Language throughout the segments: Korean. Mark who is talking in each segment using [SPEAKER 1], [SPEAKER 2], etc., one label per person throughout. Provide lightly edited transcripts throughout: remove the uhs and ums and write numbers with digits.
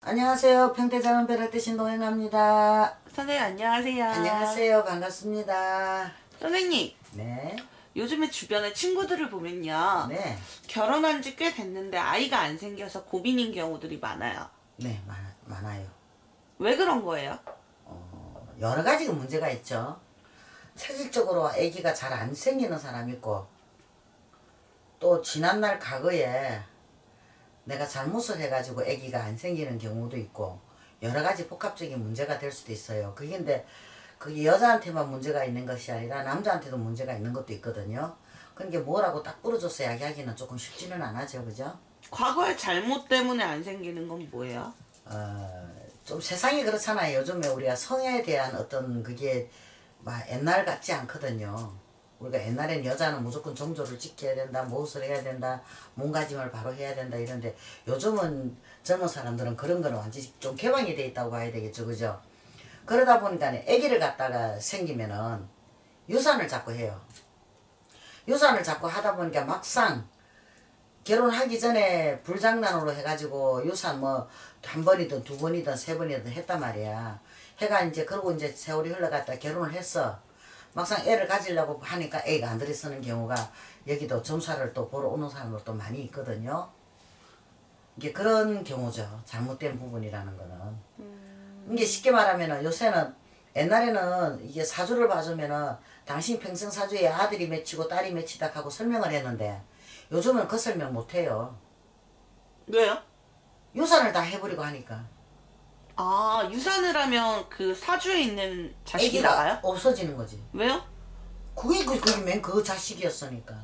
[SPEAKER 1] 안녕하세요. 평택자원 베라떼 신동행합니다.
[SPEAKER 2] 선생님 안녕하세요.
[SPEAKER 1] 안녕하세요. 반갑습니다.
[SPEAKER 2] 선생님,
[SPEAKER 1] 네.
[SPEAKER 2] 요즘에 주변에 친구들을 보면요.
[SPEAKER 1] 네.
[SPEAKER 2] 결혼한 지 꽤 됐는데 아이가 안 생겨서 고민인 경우들이 많아요.
[SPEAKER 1] 네, 많아요.
[SPEAKER 2] 왜 그런 거예요?
[SPEAKER 1] 여러 가지 문제가 있죠. 체질적으로 아기가 잘 안 생기는 사람이 있고, 또 지난날 과거에 내가 잘못을 해가지고 아기가 안 생기는 경우도 있고, 여러 가지 복합적인 문제가 될 수도 있어요. 그게 여자한테만 문제가 있는 것이 아니라 남자한테도 문제가 있는 것도 있거든요. 그러니까 뭐라고 딱 부러져서 이야기하기는 조금 쉽지는 않아죠. 그죠?
[SPEAKER 2] 과거의 잘못 때문에 안 생기는 건 뭐예요?
[SPEAKER 1] 좀 세상이 그렇잖아요. 요즘에 우리가 성에 대한 어떤 그게 막 옛날 같지 않거든요. 우리가 옛날엔 여자는 무조건 정조를 지켜야 된다, 무엇을 해야 된다, 몸가짐을 바로 해야 된다 이런데 요즘은 젊은 사람들은 그런 거는 완전히 좀 개방이 돼 있다고 봐야 되겠죠. 그죠? 그러다 보니까 아기를 갖다가 생기면은 유산을 자꾸 해요. 유산을 자꾸 하다 보니까 막상 결혼하기 전에 불장난으로 해가지고 유산 뭐 한 번이든 두 번이든 세 번이든 했단 말이야. 해가 이제 그러고 이제 세월이 흘러갔다 결혼을 했어. 막상 애를 가지려고 하니까 애가 안 들이쓰는 경우가 여기도 점사를 또 보러 오는 사람들도 많이 있거든요. 이게 그런 경우죠. 잘못된 부분이라는 거는. 이게 쉽게 말하면은 요새는 옛날에는 이게 사주를 봐주면은 당신 평생 사주에 아들이 맺히고 딸이 맺히다 하고 설명을 했는데 요즘은 그 설명 못해요.
[SPEAKER 2] 왜요?
[SPEAKER 1] 유산을 다 해버리고 하니까.
[SPEAKER 2] 아, 유산을 하면 그 사주에 있는 자식이
[SPEAKER 1] 애기가
[SPEAKER 2] 나가요?
[SPEAKER 1] 없어지는 거지.
[SPEAKER 2] 왜요?
[SPEAKER 1] 그게 맨 그 자식이었으니까.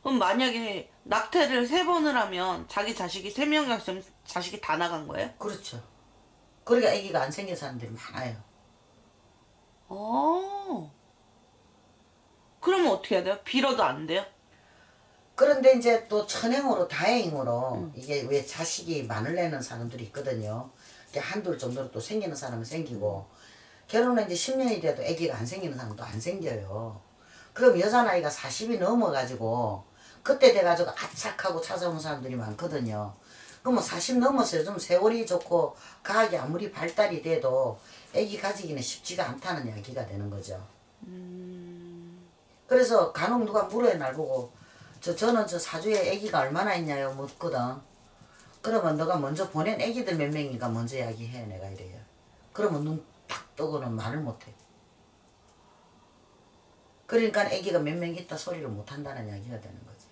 [SPEAKER 2] 그럼 만약에 낙태를 3번을 하면 자기 자식이 3명이었으면 자식이 다 나간 거예요?
[SPEAKER 1] 그렇죠. 그러니까 애기가 안 생긴 사람들이 많아요.
[SPEAKER 2] 그러면 어떻게 해야 돼요? 빌어도 안 돼요?
[SPEAKER 1] 그런데 이제 또 천행으로 다행으로 이게 왜 자식이 많을 내는 사람들이 있거든요. 한둘 정도로 또 생기는 사람은 생기고 결혼한 지 10년이 돼도 아기가 안 생기는 사람도 안 생겨요. 그럼 여자 나이가 40이 넘어가지고 그때 돼가지고 아착하고 찾아오는 사람들이 많거든요. 그러면 40 넘었어요. 좀 세월이 좋고 과학이 아무리 발달이 돼도 아기 가지기는 쉽지가 않다는 이야기가 되는 거죠. 그래서 간혹 누가 물어요. 날 보고 저는 저 사주에 아기가 얼마나 있냐요 묻거든. 그러면 너가 먼저 보낸 아기들 몇 명인가 먼저 이야기해. 내가 이래요. 그러면 눈 딱 뜨고는 말을 못해. 그러니까 아기가 몇 명 있다 소리를 못한다는 이야기가 되는 거지.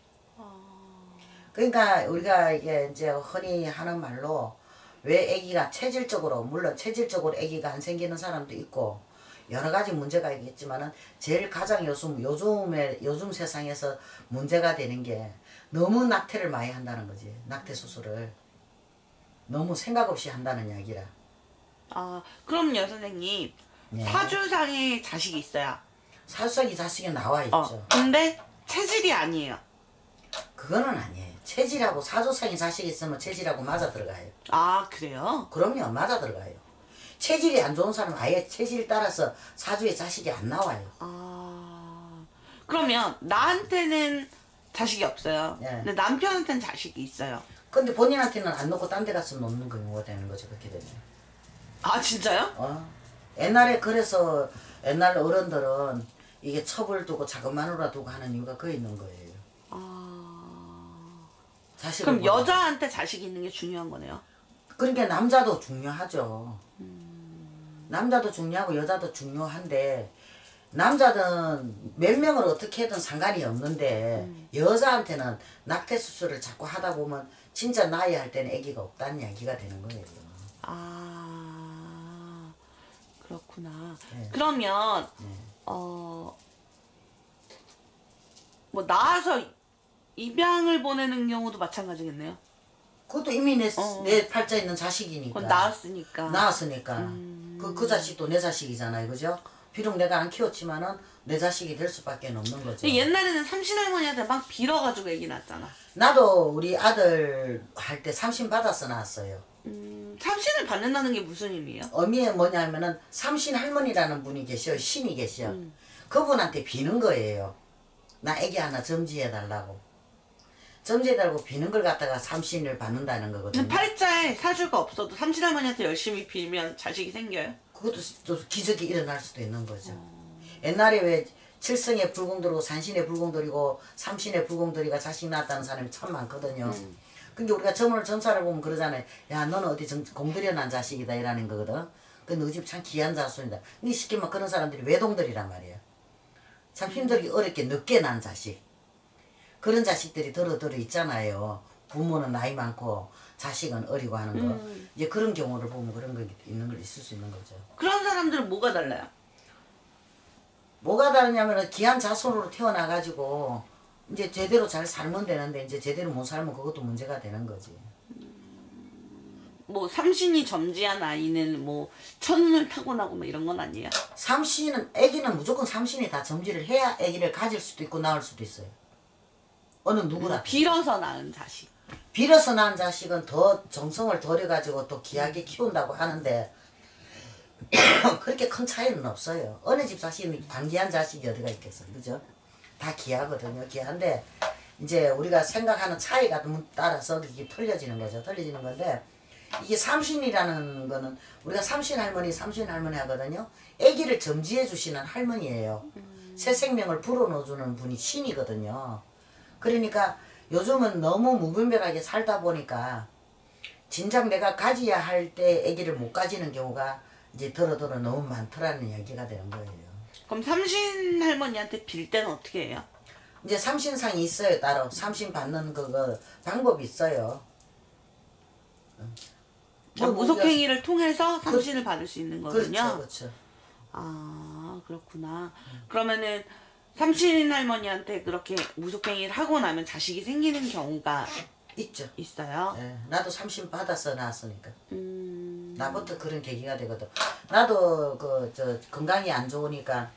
[SPEAKER 1] 그러니까 우리가 이게 이제 흔히 하는 말로 왜 아기가 체질적으로 물론 체질적으로 아기가 안 생기는 사람도 있고 여러 가지 문제가 있겠지만은 제일 가장 요즘 세상에서 문제가 되는 게 너무 낙태를 많이 한다는 거지. 낙태 수술을 너무 생각 없이 한다는 이야기라.
[SPEAKER 2] 그럼요 선생님.
[SPEAKER 1] 네.
[SPEAKER 2] 사주상에 자식이 있어요.
[SPEAKER 1] 사주상이 자식이 나와 있죠.
[SPEAKER 2] 근데 체질이 아니에요.
[SPEAKER 1] 그거는 아니에요. 체질하고 사주상에 자식이 있으면 체질하고 맞아 들어가요.
[SPEAKER 2] 아 그래요?
[SPEAKER 1] 그럼요. 맞아 들어가요. 체질이 안 좋은 사람은 아예 체질 따라서 사주에 자식이 안 나와요.
[SPEAKER 2] 그러면 나한테는 자식이 없어요.
[SPEAKER 1] 네.
[SPEAKER 2] 근데 남편한테는 자식이 있어요.
[SPEAKER 1] 근데 본인한테는 안 놓고 딴 데 가서 놓는 경우가 되는 거죠. 그렇게 되면.
[SPEAKER 2] 아 진짜요?
[SPEAKER 1] 옛날에 그래서 옛날 어른들은 이게 첩을 두고 작은 마누라 두고 하는 이유가 그 있는 거예요.
[SPEAKER 2] 그럼 여자한테 자식이 있는 게 중요한 거네요.
[SPEAKER 1] 그러니까 남자도 중요하죠. 남자도 중요하고 여자도 중요한데 남자는 몇 명을 어떻게든 상관이 없는데 여자한테는 낙태 수술을 자꾸 하다 보면 진짜 나이 할 때는 아기가 없다는 이야기가 되는 거예요.
[SPEAKER 2] 그렇구나.
[SPEAKER 1] 네.
[SPEAKER 2] 그러면 뭐 나와서 입양을 보내는 경우도 마찬가지겠네요.
[SPEAKER 1] 그것도 이미 내 팔자에 있는 자식이니까.
[SPEAKER 2] 그건 나왔으니까.
[SPEAKER 1] 나왔으니까. 그 자식도 내 자식이잖아요. 그죠? 비록 내가 안 키웠지만은 내 자식이 될 수밖에 없는 거죠.
[SPEAKER 2] 옛날에는 삼신할머니한테 막 빌어가지고 애기 낳았잖아.
[SPEAKER 1] 나도 우리 아들 할 때 삼신 받아서 낳았어요.
[SPEAKER 2] 삼신을 받는다는 게 무슨 의미예요?
[SPEAKER 1] 의미가 뭐냐면은 삼신 할머니라는 분이 계셔. 신이 계셔. 그분한테 비는 거예요. 나 애기 하나 점지해 달라고. 점제 달고 비는 걸 갖다가 삼신을 받는다는 거거든요.
[SPEAKER 2] 팔자에 사주가 없어도 삼신할머니한테 열심히 빌면 자식이 생겨요?
[SPEAKER 1] 그것도 또 기적이 일어날 수도 있는 거죠. 옛날에 왜 칠성에 불공들이고 산신에 불공들이고 삼신에 불공들이가 자식 낳았다는 사람이 참 많거든요. 근데 우리가 점사를 보면 그러잖아요. 야, 너는 어디 공들여 난 자식이다 이라는 거거든. 근데 너희 집 참 귀한 자손이다. 근데 쉽게 말 그런 사람들이 외동들이란 말이에요. 참 힘들게 어렵게 늦게 난 자식. 그런 자식들이 들어 있잖아요. 부모는 나이 많고 자식은 어리고 하는 거. 이제 그런 경우를 보면 그런 거 있는 걸 있을 수 있는 거죠.
[SPEAKER 2] 그런 사람들은 뭐가 달라요?
[SPEAKER 1] 뭐가 다르냐면 귀한 자손으로 태어나가지고 이제 제대로 잘 살면 되는데 이제 제대로 못 살면 그것도 문제가 되는 거지.
[SPEAKER 2] 뭐 삼신이 점지한 아이는 뭐 천운을 타고나고 뭐 이런 건 아니에요?
[SPEAKER 1] 삼신은 애기는 무조건 삼신이 다 점지를 해야 애기를 가질 수도 있고 낳을 수도 있어요. 어느 누구나.
[SPEAKER 2] 빌어서 낳은 자식.
[SPEAKER 1] 빌어서 낳은 자식은 더 정성을 들여가지고 또 귀하게 키운다고 하는데 그렇게 큰 차이는 없어요. 어느 집 자식은 반귀한 자식이 어디가 있겠어요. 그죠? 다 귀하거든요. 귀한데 이제 우리가 생각하는 차이가 따라서 이게 틀려지는 거죠. 틀려지는 건데 이게 삼신이라는 거는 우리가 삼신 할머니 하거든요. 아기를 점지해 주시는 할머니예요. 새 생명을 불어넣어주는 분이 신이거든요. 그러니까 요즘은 너무 무분별하게 살다 보니까 진작 내가 가져야 할 때 아기를 못 가지는 경우가 이제 더러 너무 많더라는 이야기가 되는 거예요.
[SPEAKER 2] 그럼 삼신 할머니한테 빌 때는 어떻게 해요?
[SPEAKER 1] 이제 삼신상이 있어요. 따로 삼신 받는 그거 방법이 있어요.
[SPEAKER 2] 무속행위를 통해서 삼신을 받을 수 있는 거군요.
[SPEAKER 1] 그렇죠.
[SPEAKER 2] 아, 그렇구나. 그러면은 삼신 할머니한테 그렇게 무속행위를 하고 나면 자식이 생기는 경우가
[SPEAKER 1] 있죠.
[SPEAKER 2] 있어요.
[SPEAKER 1] 예, 나도 삼신 받아서 낳았으니까. 나부터 그런 계기가 되거든. 나도 건강이 안 좋으니까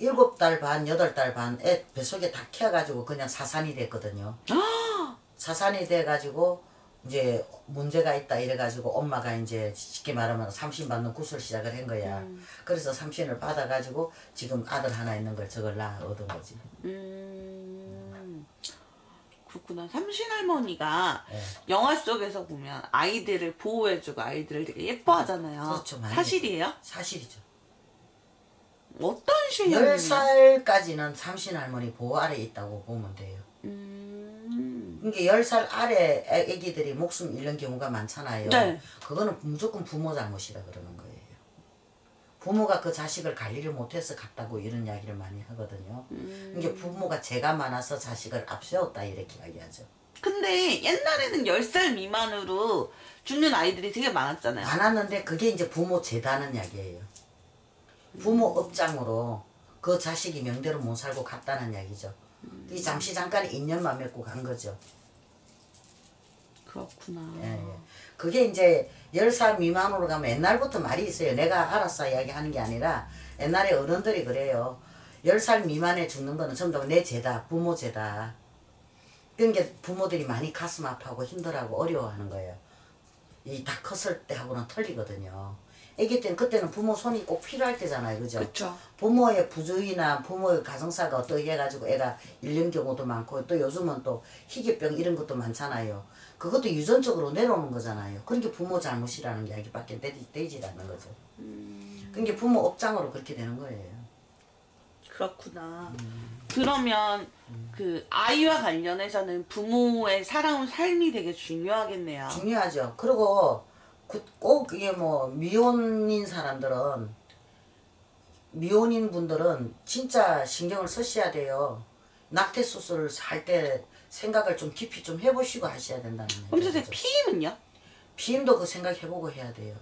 [SPEAKER 1] 7달 반, 8달 반 애 뱃속에 다 키워가지고 그냥 사산이 됐거든요. 사산이 돼가지고 이제 문제가 있다 이래가지고 엄마가 이제 쉽게 말하면 삼신 받는 구슬 시작을 한 거야. 그래서 삼신을 받아가지고 지금 아들 하나 있는 걸 저걸 낳아 얻은 거지.
[SPEAKER 2] 그렇구나. 삼신 할머니가
[SPEAKER 1] 예.
[SPEAKER 2] 영화 속에서 보면 아이들을 보호해주고 아이들을 되게 예뻐하잖아요.
[SPEAKER 1] 그렇죠. 많이
[SPEAKER 2] 사실이에요?
[SPEAKER 1] 사실이죠.
[SPEAKER 2] 어떤 신념이에요?
[SPEAKER 1] 10살까지는 삼신 할머니 보호 아래 있다고 보면 돼요. 그러니까 10살 아래 애기들이 목숨 잃는 경우가 많잖아요.
[SPEAKER 2] 네.
[SPEAKER 1] 그거는 무조건 부모 잘못이라 그러는 거예요. 부모가 그 자식을 관리를 못해서 갔다고 이런 이야기를 많이 하거든요. 그러니까 부모가 죄가 많아서 자식을 앞세웠다 이렇게 이야기하죠.
[SPEAKER 2] 근데 옛날에는 10살 미만으로 죽는 아이들이 되게 많았잖아요.
[SPEAKER 1] 많았는데 그게 이제 부모 죄다는 이야기예요. 부모 업장으로 그 자식이 명대로 못 살고 갔다는 이야기죠. 이 잠깐 인연만 맺고 간 거죠.
[SPEAKER 2] 그렇구나.
[SPEAKER 1] 예. 그게 이제 10살 미만으로 가면 옛날부터 말이 있어요. 내가 알아서 이야기하는 게 아니라 옛날에 어른들이 그래요. 10살 미만에 죽는 거는 전부 다 내 죄다. 부모 죄다. 그러니까 부모들이 많이 가슴 아파하고 힘들어하고 어려워하는 거예요. 이 다 컸을 때하고는 틀리거든요. 애기 때는 그때는 부모 손이 꼭 필요할 때잖아요. 그죠?
[SPEAKER 2] 그쵸.
[SPEAKER 1] 부모의 부주의나 부모의 가정사가 어떻게 해가지고 애가 잃는 경우도 많고 또 요즘은 또 희귀병 이런 것도 많잖아요. 그것도 유전적으로 내려오는 거잖아요. 그러니까 부모 잘못이라는 이야기밖에 되지 않는 거죠. 그러니까 부모 업장으로 그렇게 되는 거예요.
[SPEAKER 2] 그렇구나. 그러면 그 아이와 관련해서는 부모의 살아온 삶이 되게 중요하겠네요.
[SPEAKER 1] 중요하죠. 그리고 꼭 이게 뭐 미혼인 사람들은 미혼인 분들은 진짜 신경을 쓰셔야 돼요. 낙태 수술을 할 때 생각을 좀 깊이 좀 해보시고 하셔야 된다는 얘기죠.
[SPEAKER 2] 그럼 선생님 피임은요?
[SPEAKER 1] 피임도 그 생각해보고 해야 돼요.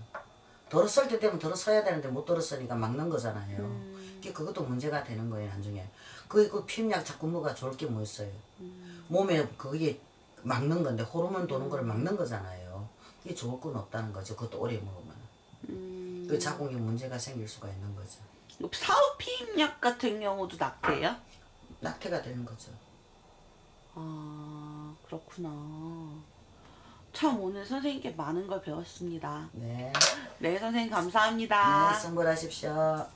[SPEAKER 1] 덜었을 때 되면 덜었어야 되는데 못 덜었으니까 막는 거잖아요. 그것도 문제가 되는 거예요 나중에. 그 피임약 자꾸 뭐가 좋을 게 뭐 있어요. 몸에 그게 막는 건데 호르몬 도는 걸 막는 거잖아요. 그게 좋을 건 없다는 거죠. 그것도 오래 먹으면. 그 자궁에 문제가 생길 수가 있는 거죠.
[SPEAKER 2] 사후 피임약 같은 경우도 낙태예요?
[SPEAKER 1] 낙태가 되는 거죠.
[SPEAKER 2] 아, 그렇구나. 참 오늘 선생님께 많은 걸 배웠습니다.
[SPEAKER 1] 네.
[SPEAKER 2] 네, 선생님 감사합니다.
[SPEAKER 1] 네, 승부하십시오.